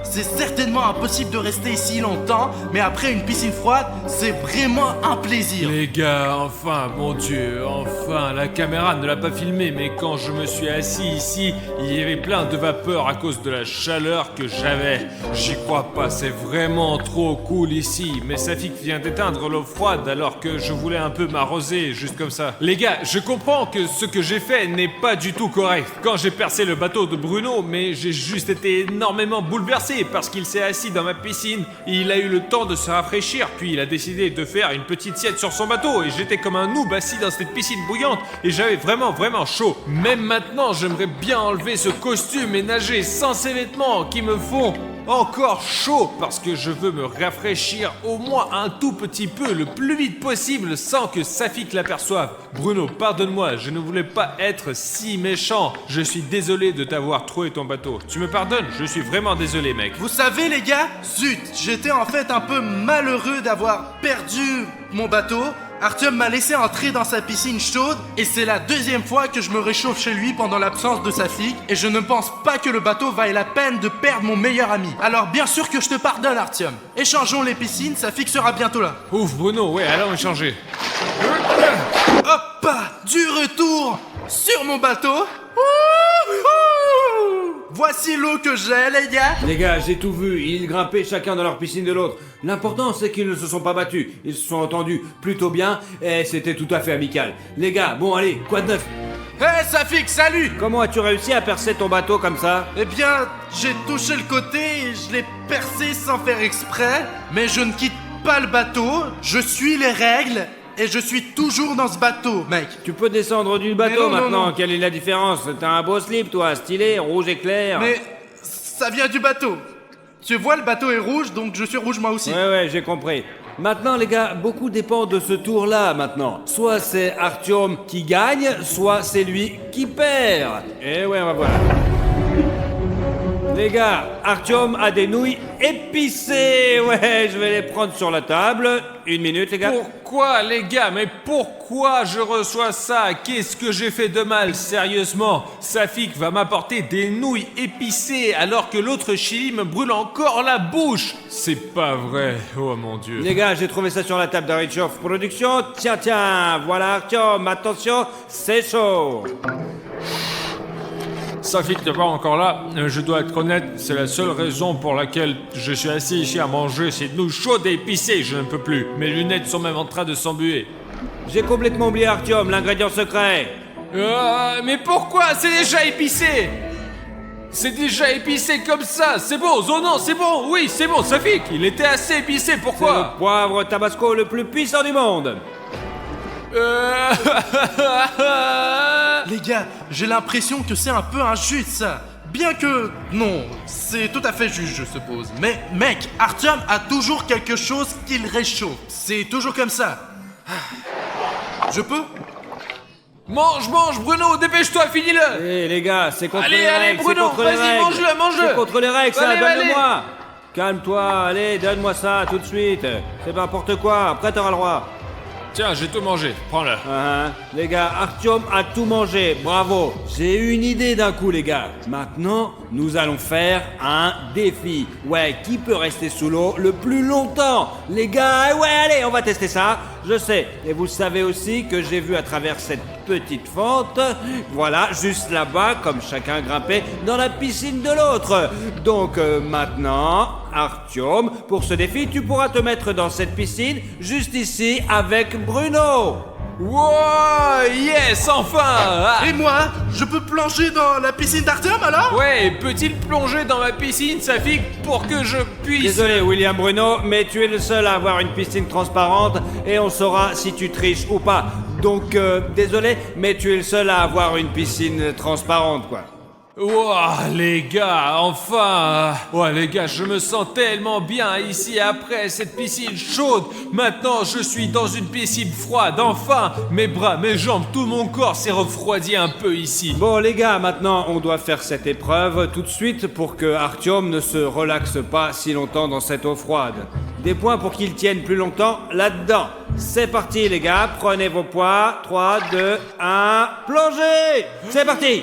Speaker 7: C'est certainement impossible de rester ici longtemps, mais après une piscine froide, c'est vraiment un plaisir.
Speaker 5: Les gars, enfin, mon Dieu, enfin, la caméra ne l'a pas filmé, mais quand je me suis assis ici, il y avait plein de vapeur à cause de la chaleur que j'avais. J'y crois pas, c'est vraiment trop cool ici, mais Safik vient d'éteindre l'eau froide alors que je voulais un peu m'arroser, juste comme ça. Les gars, je comprends que ce que j'ai fait n'est pas du tout correct. Quand j'ai percé le bateau de Bruno, mais j'ai juste été énormément bouleversé parce qu'il s'est assis dans ma piscine, il a eu le temps de se rafraîchir, puis il a décidé de faire une petite sieste sur son bateau et j'étais comme un noob assis dans cette piscine bouillante et j'avais vraiment chaud. Même maintenant, j'aimerais bien enlever ce costume et nager sans ces vêtements qui me font encore chaud parce que je veux me rafraîchir au moins un tout petit peu le plus vite possible sans que Safik l'aperçoive. Bruno, pardonne-moi, je ne voulais pas être si méchant. Je suis désolé de t'avoir troué ton bateau. Tu me pardonnes? Je suis vraiment désolé, mec.
Speaker 7: Vous savez les gars, zut, j'étais en fait un peu malheureux d'avoir perdu mon bateau. Artyom m'a laissé entrer dans sa piscine chaude et c'est la 2e fois que je me réchauffe chez lui pendant l'absence de Safik et je ne pense pas que le bateau vaille la peine de perdre mon meilleur ami. Alors bien sûr que je te pardonne Artyom. Échangeons les piscines, Safik sera bientôt là.
Speaker 5: Ouf, Bruno, ouais, allons échanger.
Speaker 7: Hop, du retour sur mon bateau. Voici l'eau que j'ai, les gars.
Speaker 6: Les gars, j'ai tout vu, ils grimpaient chacun dans leur piscine de l'autre. L'important, c'est qu'ils ne se sont pas battus. Ils se sont entendus plutôt bien et c'était tout à fait amical. Les gars, bon allez, quoi de neuf?
Speaker 7: Hé, Safik, salut.
Speaker 6: Comment as-tu réussi à percer ton bateau comme ça?
Speaker 7: Eh bien, j'ai touché le côté et je l'ai percé sans faire exprès. Mais je ne quitte pas le bateau, je suis les règles. Et je suis toujours dans ce bateau, mec.
Speaker 6: Tu peux descendre du bateau
Speaker 7: non,
Speaker 6: maintenant,
Speaker 7: non.
Speaker 6: quelle est la différence? T'as un beau slip toi, stylé, rouge éclair.
Speaker 7: Mais ça vient du bateau. Tu vois, le bateau est rouge, donc je suis rouge moi aussi.
Speaker 6: Ouais, j'ai compris. Maintenant les gars, beaucoup dépend de ce tour-là maintenant. Soit c'est Artyom qui gagne, soit c'est lui qui perd. Et ouais, on va voir. Les gars, Artyom a des nouilles épicées. Ouais, je vais les prendre sur la table. 1 minute les gars.
Speaker 5: Pourquoi, les gars? Mais pourquoi je reçois ça? Qu'est-ce que j'ai fait de mal, sérieusement? Safik va m'apporter des nouilles épicées alors que l'autre chili me brûle encore la bouche. C'est pas vrai, oh mon Dieu.
Speaker 6: Les gars, j'ai trouvé ça sur la table d'Arichov Production. Tiens, voilà Artyom, attention, c'est chaud.
Speaker 5: Safik n'est pas encore là, je dois être honnête, c'est la seule raison pour laquelle je suis assis ici à manger ces nouilles chaudes et épicées, je ne peux plus. Mes lunettes sont même en train de s'embuer.
Speaker 6: J'ai complètement oublié Artyom, l'ingrédient secret.
Speaker 5: Mais pourquoi? C'est déjà épicé! C'est déjà épicé comme ça, c'est bon, Zonan, c'est bon, oui, c'est bon, Safik, il était assez épicé,
Speaker 6: C'est
Speaker 5: pourquoi?
Speaker 6: le poivre tabasco le plus puissant du monde.
Speaker 7: Les gars, j'ai l'impression que c'est un peu injuste ça. Bien que... Non, c'est tout à fait juste je suppose. Mais mec, Artyom a toujours quelque chose qui le réchauffe. C'est toujours comme ça. Je peux?
Speaker 5: Mange, Bruno, dépêche-toi, finis-le!
Speaker 6: Eh les gars, c'est contre
Speaker 5: Allez,
Speaker 6: les
Speaker 5: allez,
Speaker 6: règles,
Speaker 5: Bruno,
Speaker 6: c'est contre les
Speaker 5: vas-y,
Speaker 6: règles.
Speaker 5: mange-le.
Speaker 6: C'est contre les règles, ça,
Speaker 5: Allez,
Speaker 6: donne-le-moi. Calme-toi, allez, donne-moi ça tout de suite. C'est pas n'importe quoi, après t'auras le droit.
Speaker 5: Tiens, j'ai tout mangé. Prends-le.
Speaker 6: Les gars, Artyom a tout mangé, bravo. J'ai eu une idée d'un coup, les gars. Maintenant, nous allons faire un défi. Ouais, qui peut rester sous l'eau le plus longtemps? Les gars, ouais, allez, on va tester ça. Je sais. Et vous savez aussi que j'ai vu à travers cette petite fente, voilà, juste là-bas, comme chacun grimpait dans la piscine de l'autre. Donc maintenant, Artyom, pour ce défi, tu pourras te mettre dans cette piscine, juste ici, avec Bruno.
Speaker 5: Wow, yes, enfin. Ah.
Speaker 7: Et moi, je peux plonger dans la piscine d'Artyom alors?
Speaker 5: Ouais, peut-il plonger dans ma piscine, Safik, pour que je puisse...
Speaker 6: Désolé, William Bruno, mais tu es le seul à avoir une piscine transparente et on saura si tu triches ou pas. Donc, désolé, mais tu es le seul à avoir une piscine transparente, quoi.
Speaker 5: Ouah, les gars, enfin. Ouais, les gars, je me sens tellement bien ici après cette piscine chaude. Maintenant, je suis dans une piscine froide. Enfin, mes bras, mes jambes, tout mon corps s'est refroidi un peu ici.
Speaker 6: Bon, les gars, maintenant, on doit faire cette épreuve tout de suite pour que Artyom ne se relaxe pas si longtemps dans cette eau froide. Des points pour qu'il tienne plus longtemps là-dedans. C'est parti, les gars, prenez vos poids. 3, 2, 1, plongez! C'est parti!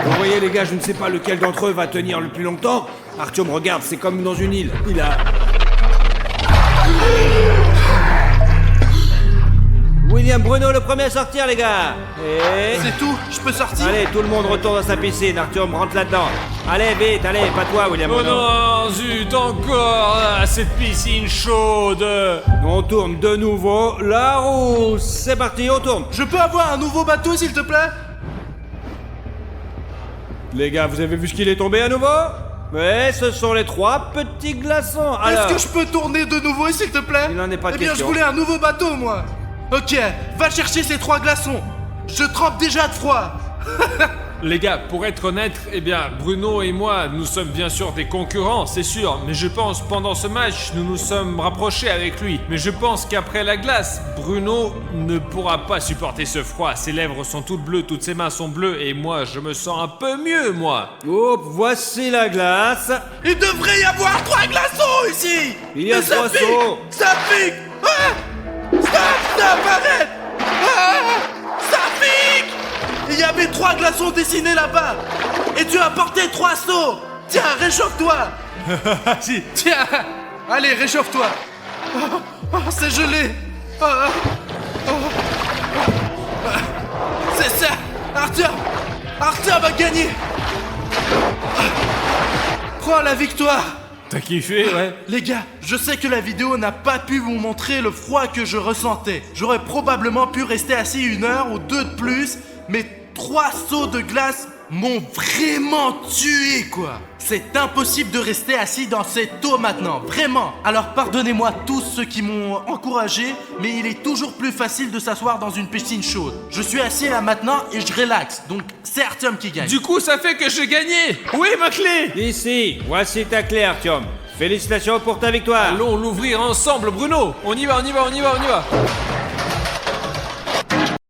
Speaker 6: Vous voyez les gars, je ne sais pas lequel d'entre eux va tenir le plus longtemps. Artyom, regarde, c'est comme dans une île. Il a... William Bruno, le premier à sortir, les gars. Et...
Speaker 7: C'est tout? Je peux sortir?
Speaker 6: Allez, tout le monde retourne dans sa piscine. Artyom, rentre là-dedans. Allez, vite, allez, pas toi, William
Speaker 5: Oh
Speaker 6: Bruno.
Speaker 5: non, zut, encore cette piscine chaude.
Speaker 6: On tourne de nouveau la roue. C'est parti, on tourne.
Speaker 7: Je peux avoir un nouveau bateau, s'il te plaît?
Speaker 6: Les gars, vous avez vu ce qu'il est tombé à nouveau? Ouais, ce sont les 3 petits glaçons. Alors,
Speaker 7: Est-ce que je peux tourner de nouveau, s'il te plaît?
Speaker 6: Il n'en est pas de
Speaker 7: Eh bien,
Speaker 6: question.
Speaker 7: je voulais un nouveau bateau, moi. Ok, va chercher ces 3 glaçons. Je trempe déjà de froid.
Speaker 5: Les gars, pour être honnête, eh bien, Bruno et moi, nous sommes bien sûr des concurrents, c'est sûr. Mais je pense, pendant ce match, nous nous sommes rapprochés avec lui. Mais je pense qu'après la glace, Bruno ne pourra pas supporter ce froid. Ses lèvres sont toutes bleues, toutes ses mains sont bleues. Et moi, je me sens un peu mieux, moi.
Speaker 6: hop, voici la glace.
Speaker 7: Il devrait y avoir 3 glaçons ici.
Speaker 6: Il y a
Speaker 7: Mais ça
Speaker 6: 3
Speaker 7: pique,
Speaker 6: sauts.
Speaker 7: Ça pique. Ah, stop, arrête. Ah, ça pique. Il y avait 3 glaçons dessinés là-bas. Et tu as porté 3 seaux. Tiens, réchauffe-toi.
Speaker 5: Si.
Speaker 7: Tiens, allez, réchauffe-toi. C'est gelé. C'est ça. Artyom a gagné. Prends la victoire.
Speaker 5: T'as kiffé, ouais?
Speaker 7: Les gars, je sais que la vidéo n'a pas pu vous montrer le froid que je ressentais. J'aurais probablement pu rester assis 1 heure ou 2 de plus, mais 3 seaux de glace m'ont vraiment tué, quoi. C'est impossible de rester assis dans cette eau maintenant, vraiment. Alors pardonnez-moi tous ceux qui m'ont encouragé, mais il est toujours plus facile de s'asseoir dans une piscine chaude. Je suis assis là maintenant et je relaxe, donc c'est Artyom qui gagne.
Speaker 5: Du coup, ça fait que j'ai gagné. Où est ma clé?
Speaker 6: Ici, voici ta clé, Artyom. Félicitations pour ta victoire.
Speaker 5: Allons l'ouvrir ensemble, Bruno. On y va, on y va, on y va, on y va.